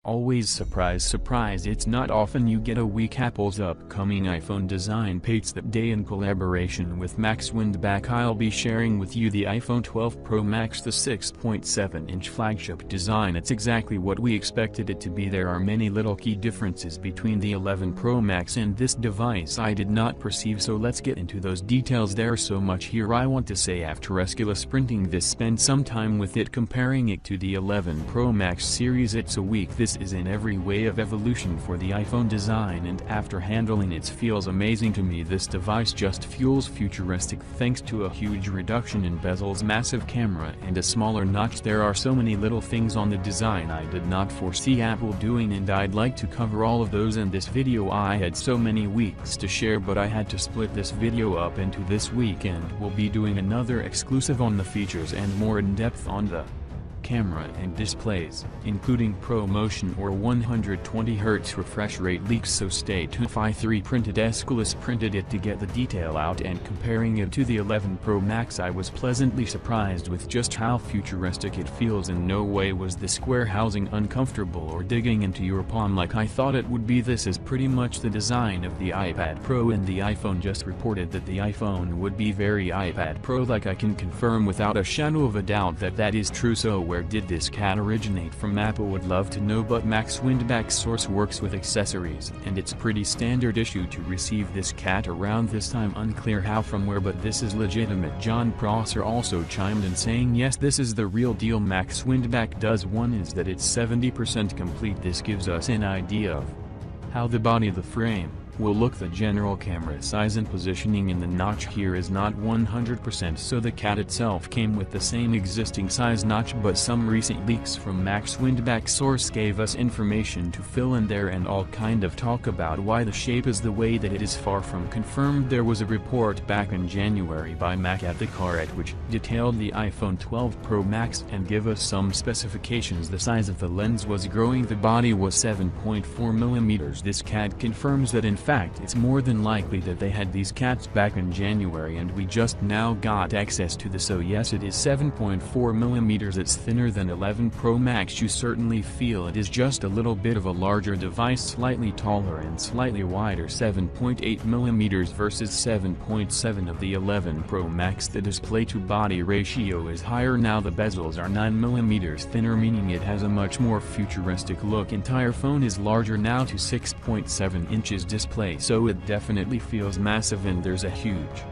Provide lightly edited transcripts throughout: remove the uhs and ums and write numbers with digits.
Always surprise surprise, it's not often you get a week. Apple's upcoming iPhone design pates that day. In collaboration with Max Weinbach, I'll be sharing with you the iPhone 12 Pro Max, the 6.7-inch flagship design. It's exactly what we expected it to be. There are many little key differences between the 11 Pro Max and this device I did not perceive, so let's get into those details. There's so much here I want to say. After rescueless printing this, spend some time with it, comparing it to the 11 Pro Max series. It's a week. This is in every way of evolution for the iPhone design, and after handling it feels amazing to me. This device just feels futuristic thanks to a huge reduction in bezels, massive camera, and a smaller notch. There are so many little things on the design I did not foresee Apple doing, and I'd like to cover all of those in this video. I had so many weeks to share, but I had to split this video up into this week, and we'll be doing another exclusive on the features and more in depth on the camera and displays, including ProMotion or 120Hz refresh rate leaks, so stay tuned. i3 printed Escalus printed it to get the detail out, and comparing it to the 11 Pro Max I was pleasantly surprised with just how futuristic it feels. In no way was the square housing uncomfortable or digging into your palm like I thought it would be. This is pretty much the design of the iPad Pro, and the iPhone just reported that the iPhone would be very iPad Pro like. I can confirm without a shadow of a doubt that that is true. So where did this cat originate from? Apple would love to know, but Max Weinbach's source works with accessories, and it's pretty standard issue to receive this cat around this time. Unclear how from where, but this is legitimate. John Prosser also chimed in saying yes, this is the real deal. Max Weinbach does. One is that it's 70% complete. This gives us an idea of how the body of the frame will look. The general camera size and positioning in the notch here is not 100%, so the cat itself came with the same existing size notch, but some recent leaks from Max Weinbach's source gave us information to fill in there and all kind of talk about why the shape is the way that it is. Far from confirmed. There was a report back in January by Mac at the Car at which detailed the iPhone 12 Pro Max and give us some specifications. The size of the lens was growing, the body was 7.4mm. This cat confirms that in fact it's more than likely that they had these cats back in January and we just now got access to the. So yes, it is 7.4mm. It's thinner than 11 Pro Max. You certainly feel it is just a little bit of a larger device, slightly taller and slightly wider. 7.8mm versus 7.7 of the 11 Pro Max. The display to body ratio is higher now. The bezels are 9mm thinner, meaning it has a much more futuristic look. Entire phone is larger now to 6.7 inches display, so it definitely feels massive, and there's a huge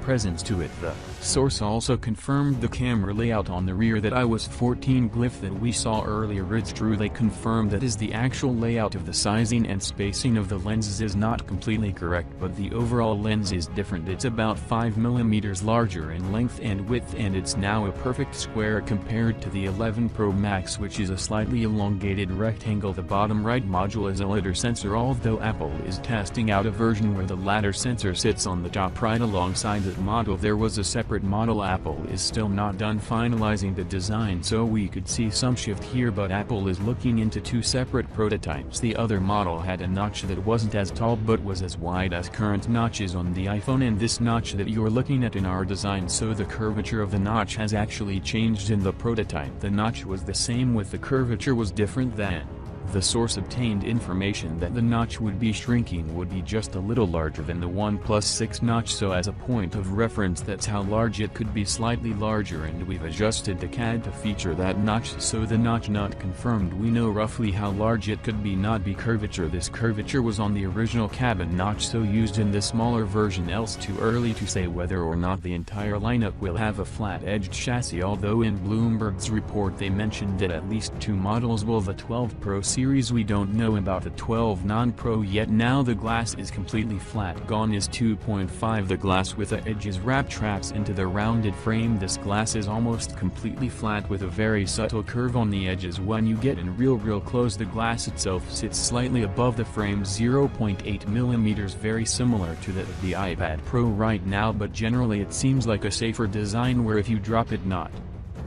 presence to it. The source also confirmed the camera layout on the rear that iOS 14 glyph that we saw earlier. It's true, they confirmed that is the actual layout of the sizing and spacing of the lenses is not completely correct, but the overall lens is different. It's about 5mm larger in length and width, and it's now a perfect square compared to the 11 Pro Max, which is a slightly elongated rectangle. The bottom right module is a lidar sensor, although Apple is testing out a version where the latter sensor sits on the top right alongside the model. There was a separate model. Apple is still not done finalizing the design, so we could see some shift here, but Apple is looking into two separate prototypes. The other model had a notch that wasn't as tall but was as wide as current notches on the iPhone, and this notch that you're looking at in our design, so the curvature of the notch has actually changed in the prototype. The notch was the same, with the curvature was different. Than the source obtained information that the notch would be shrinking, would be just a little larger than the OnePlus 6 notch, so as a point of reference that's how large it could be, slightly larger, and we've adjusted the CAD to feature that notch, so the notch not confirmed. We know roughly how large it could be, not be curvature. This curvature was on the original cabin notch, so used in the smaller version, else too early to say whether or not the entire lineup will have a flat-edged chassis, although in Bloomberg's report they mentioned that at least two models will. The 12 Pro series, we don't know about the 12 non-Pro yet. Now the glass is completely flat. Gone is 2.5. The glass with the edges wrap traps into the rounded frame. This glass is almost completely flat with a very subtle curve on the edges. When you get in real close, the glass itself sits slightly above the frame, 0.8mm, very similar to that of the iPad Pro right now, but generally it seems like a safer design where if you drop it, not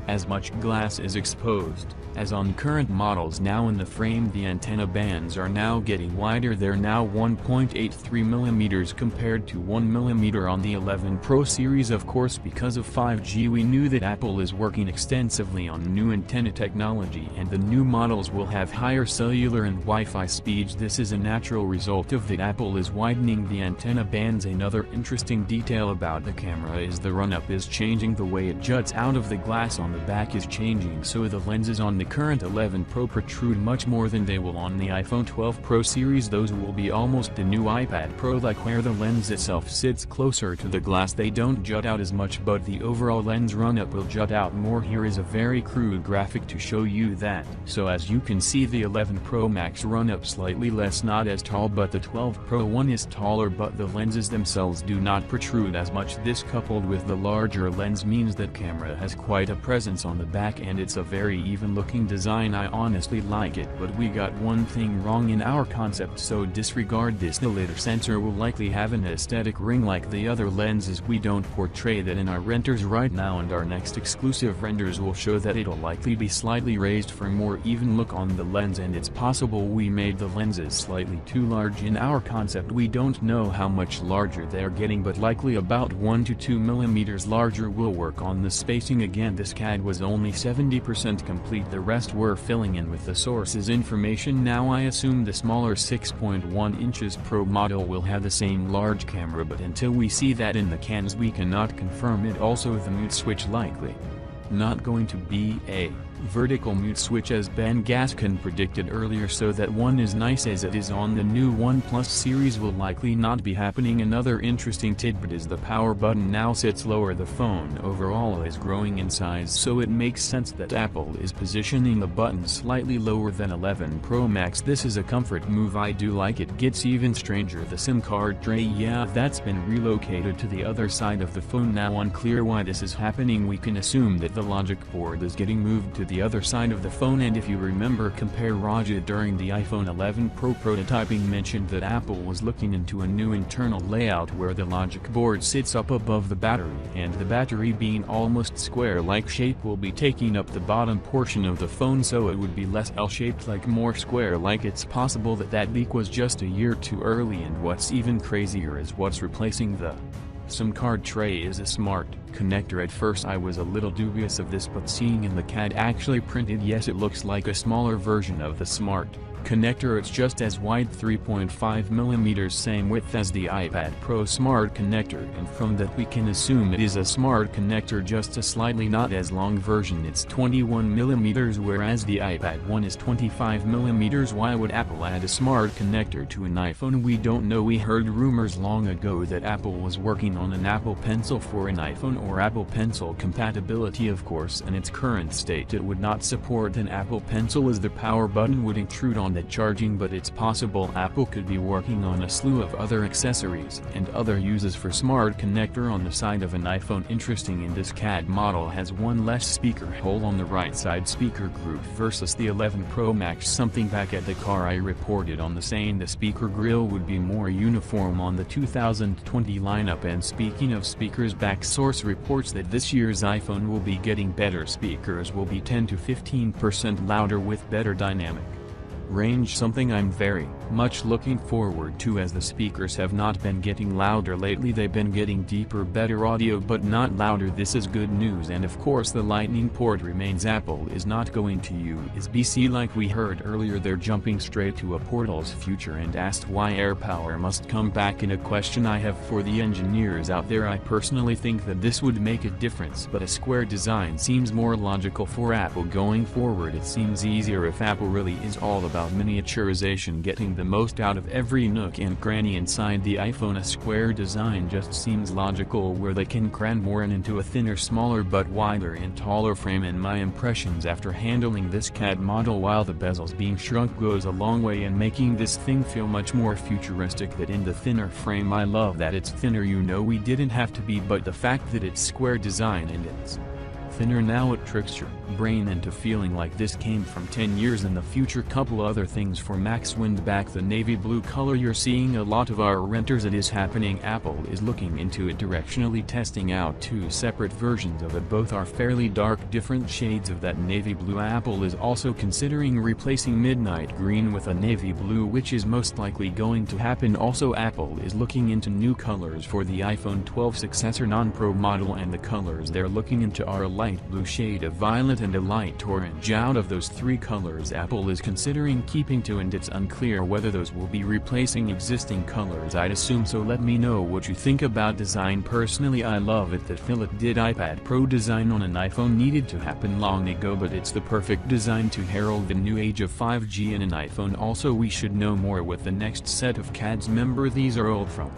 as much glass is exposed. As on current models now in the frame, the antenna bands are now getting wider. They're now 1.83mm compared to 1mm on the 11 Pro series. Of course, because of 5G, we knew that Apple is working extensively on new antenna technology, and the new models will have higher cellular and Wi-Fi speeds. This is a natural result of that. Apple is widening the antenna bands. Another interesting detail about the camera is the run-up is changing. The way it juts out of the glass on the back is changing, so the lenses on the current 11 Pro protrude much more than they will on the iPhone 12 Pro series. Those will be almost the new iPad Pro, like where the lens itself sits closer to the glass. They don't jut out as much, but the overall lens run-up will jut out more. Here is a very crude graphic to show you that. So as you can see, the 11 Pro Max run-up slightly less, not as tall, but the 12 Pro one is taller, but the lenses themselves do not protrude as much. This coupled with the larger lens means that camera has quite a presence on the back, and it's a very even looking design. I honestly like it, but we got one thing wrong in our concept, so disregard this. The later sensor will likely have an aesthetic ring like the other lenses. We don't portray that in our renders right now, and our next exclusive renders will show that it'll likely be slightly raised for a more even look on the lens, and it's possible we made the lenses slightly too large in our concept. We don't know how much larger they're getting, but likely about 1 to 2 millimeters larger. Will work on the spacing again. This CAD was only 70% complete. The rest were filling in with the source's information. Now I assume the smaller 6.1 inches Pro model will have the same large camera, but until we see that in the cans we cannot confirm it. Also, the mute switch likely not going to be a vertical mute switch as Ben Gaskin predicted earlier, so that one is nice as it is on the new OnePlus series will likely not be happening. Another interesting tidbit is the power button now sits lower. The phone overall is growing in size, so it makes sense that Apple is positioning the button slightly lower than 11 Pro Max. This is a comfort move. I do like it. Gets even stranger, the SIM card tray, yeah, that's been relocated to the other side of the phone now. Unclear why this is happening. We can assume that the logic board is getting moved to the other side of the phone, and if you remember, compare Raja during the iPhone 11 Pro prototyping mentioned that Apple was looking into a new internal layout where the logic board sits up above the battery, and the battery, being almost square-like shape, will be taking up the bottom portion of the phone, so it would be less L-shaped, like more square-like. It's possible that that leak was just a year too early, and what's even crazier is what's replacing the SIM card tray is a smart connector. At first I was a little dubious of this, but seeing in the CAD actually printed, yes, it looks like a smaller version of the smart connector. It's just as wide, 3.5mm, same width as the iPad Pro smart connector, and from that we can assume it is a smart connector, just a slightly not as long version. It's 21mm, whereas the iPad one is 25mm. Why would Apple add a smart connector to an iPhone? We don't know. We heard rumors long ago that Apple was working on an Apple Pencil for an iPhone, or Apple Pencil compatibility. Of course, in its current state it would not support an Apple Pencil, as the power button would intrude on the charging, but it's possible Apple could be working on a slew of other accessories and other uses for smart connector on the side of an iPhone. Interesting, in this CAD model has one less speaker hole on the right side speaker group versus the 11 Pro Max. Something back at the car I reported on the saying the speaker grill would be more uniform on the 2020 lineup. And speaking of speakers, back source reports that this year's iPhone will be getting better speakers, will be 10 to 15% louder with better dynamic range, something I'm very much looking forward to, as the speakers have not been getting louder lately. They've been getting deeper, better audio, but not louder. This is good news. And of course the lightning port remains. Apple is not going to USB-C like we heard earlier. They're jumping straight to a portal's future, and asked why AirPower must come back. In a question I have for the engineers out there, I personally think that this would make a difference, but a square design seems more logical for Apple going forward. It seems easier if Apple really is all about miniaturization, getting the most out of every nook and cranny inside the iPhone. A square design just seems logical, where they can cram more into a thinner, smaller but wider and taller frame. And my impressions after handling this CAD model, while the bezels being shrunk goes a long way in making this thing feel much more futuristic, that in the thinner frame I love that it's thinner. You know, we didn't have to be, but the fact that it's square design and it's thinner. Now it tricks your brain into feeling like this came from 10 years in the future. Couple other things for Max Windback: the navy blue color you're seeing a lot of our renters. It is happening. Apple is looking into it directionally, testing out 2 separate versions of it. Both are fairly dark, different shades of that navy blue. Apple is also considering replacing midnight green with a navy blue, which is most likely going to happen. Also, Apple is looking into new colors for the iPhone 12 successor non-Pro model, and the colors they're looking into are a light blue shade of violet and a light orange. Out of those 3 colors, Apple is considering keeping 2, and it's unclear whether those will be replacing existing colors. I'd assume so. Let me know what you think about design. Personally, I love it that Philip did iPad Pro design on an iPhone. Needed to happen long ago, but it's the perfect design to herald the new age of 5G in an iPhone. Also, we should know more with the next set of CADs. Remember, these are old from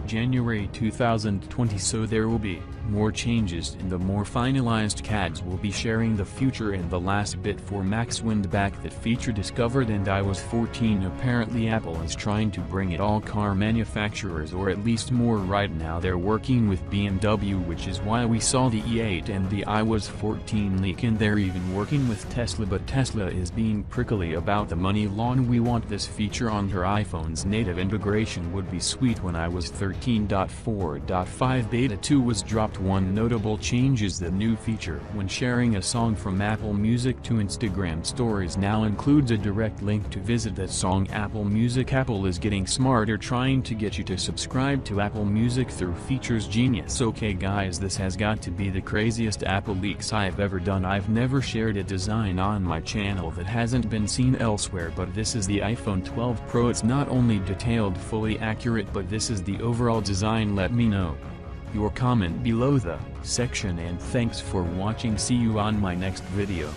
January 2020, so there will be more changes, and the more finalized CADs will be sharing the future. And the last bit for Max Windback: that feature discovered in iOS 14. Apparently Apple is trying to bring it all car manufacturers, or at least more. Right now they're working with BMW, which is why we saw the E8 and the iOS 14 leak, and they're even working with Tesla, but Tesla is being prickly about the money lawn. We want this feature on her iPhones. Native integration would be sweet. When iOS 13.4.5 beta 2 was dropped, one notable change is the new feature when sharing a song from Apple Music to Instagram Stories now includes a direct link to visit that song. Apple Music: Apple is getting smarter, trying to get you to subscribe to Apple Music through features. Genius. Okay guys, this has got to be the craziest Apple leaks I've ever done. I've never shared a design on my channel that hasn't been seen elsewhere, but this is the iPhone 12 Pro. It's not only detailed, fully accurate, but this is the overall design. Let me know your comment below the section, and thanks for watching. See you on my next video.